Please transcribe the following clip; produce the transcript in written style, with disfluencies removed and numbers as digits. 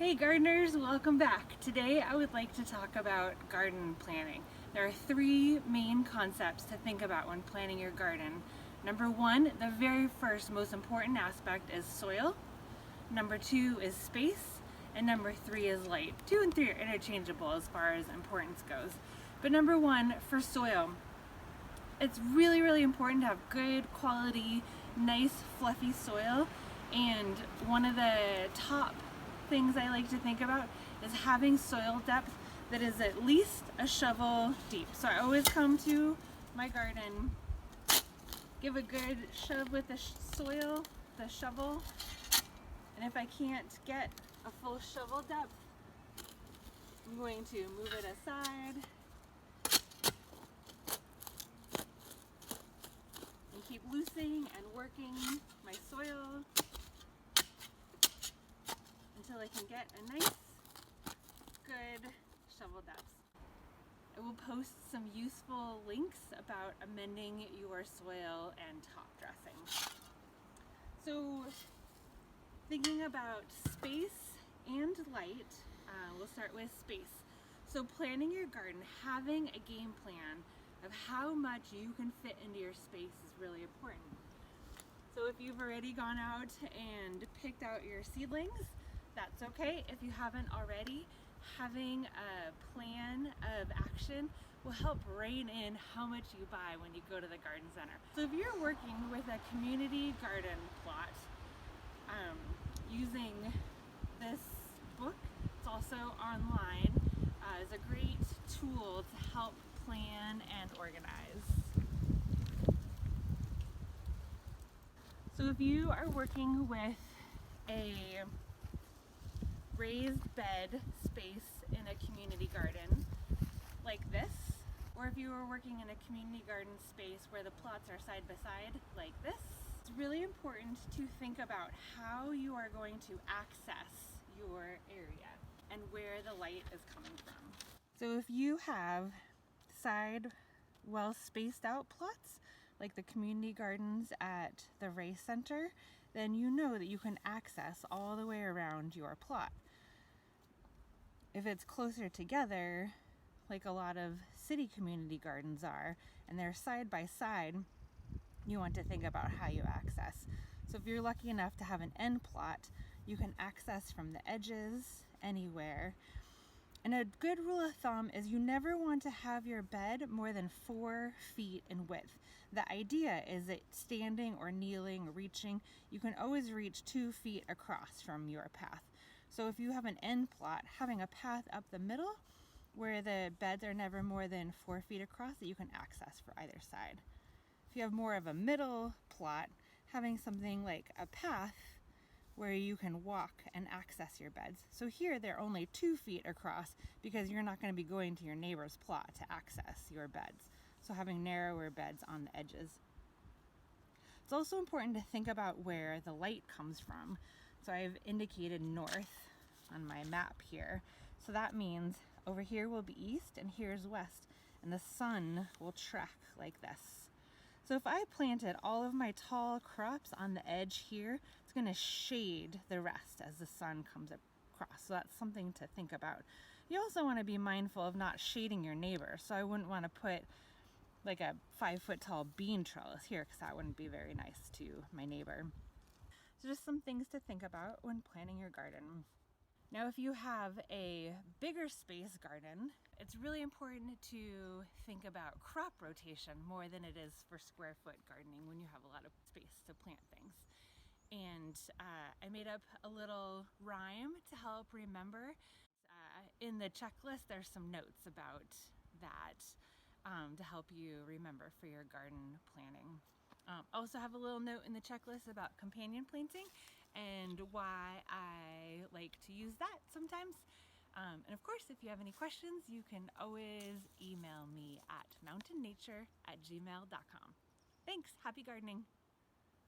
Hey gardeners, welcome back. Today I would like to talk about garden planning. There are three main concepts to think about when planning your garden. Number one, the very first most important aspect is soil. Number two is space. And number three is light. 2 and 3 are interchangeable as far as importance goes. But number one, for soil, it's really important to have good quality, nice fluffy soil. And one of the top things I like to think about is having soil depth that is at least a shovel deep. So I always come to my garden, give a good shove with the soil, the shovel, and if I can't get a full shovel depth, I'm going to move it aside and keep loosening and working my soil until I can get a nice, good shovel depth. I will post some useful links about amending your soil and top dressing. So, thinking about space and light, we'll start with space. So planning your garden, having a game plan of how much you can fit into your space is really important. So if you've already gone out and picked out your seedlings, that's okay. If you haven't already, having a plan of action will help rein in how much you buy when you go to the garden center. So if you're working with a community garden plot, using this book, it's also online, is a great tool to help plan and organize. So if you are working with a raised bed space in a community garden like this, or if you are working in a community garden space where the plots are side by side like this, it's really important to think about how you are going to access your area and where the light is coming from. So if you have side well spaced out plots like the community gardens at the Race Center, then you know that you can access all the way around your plot. If it's closer together, like a lot of city community gardens are, and they're side by side, you want to think about how you access. So if you're lucky enough to have an end plot, you can access from the edges anywhere. And a good rule of thumb is you never want to have your bed more than 4 feet in width. The idea is that standing or kneeling or reaching, you can always reach 2 feet across from your path. So if you have an end plot, having a path up the middle where the beds are never more than 4 feet across that you can access for either side. If you have more of a middle plot, having something like a path where you can walk and access your beds. So here they're only 2 feet across because you're not going to be going to your neighbor's plot to access your beds. So having narrower beds on the edges. It's also important to think about where the light comes from. So I've indicated north on my map here. So that means over here will be east and here's west. And the sun will track like this. So if I planted all of my tall crops on the edge here, it's going to shade the rest as the sun comes across. So that's something to think about. You also want to be mindful of not shading your neighbor. So I wouldn't want to put like a 5-foot tall bean trellis here because that wouldn't be very nice to my neighbor. So just some things to think about when planning your garden. Now, if you have a bigger space garden, it's really important to think about crop rotation more than it is for square foot gardening when you have a lot of space to plant things. And I made up a little rhyme to help remember. In the checklist, there's some notes about that to help you remember for your garden planning. Also have a little note in the checklist about companion planting and why I like to use that sometimes. And of course, if you have any questions, you can always email me at mountainnature@gmail.com. Thanks. Happy gardening.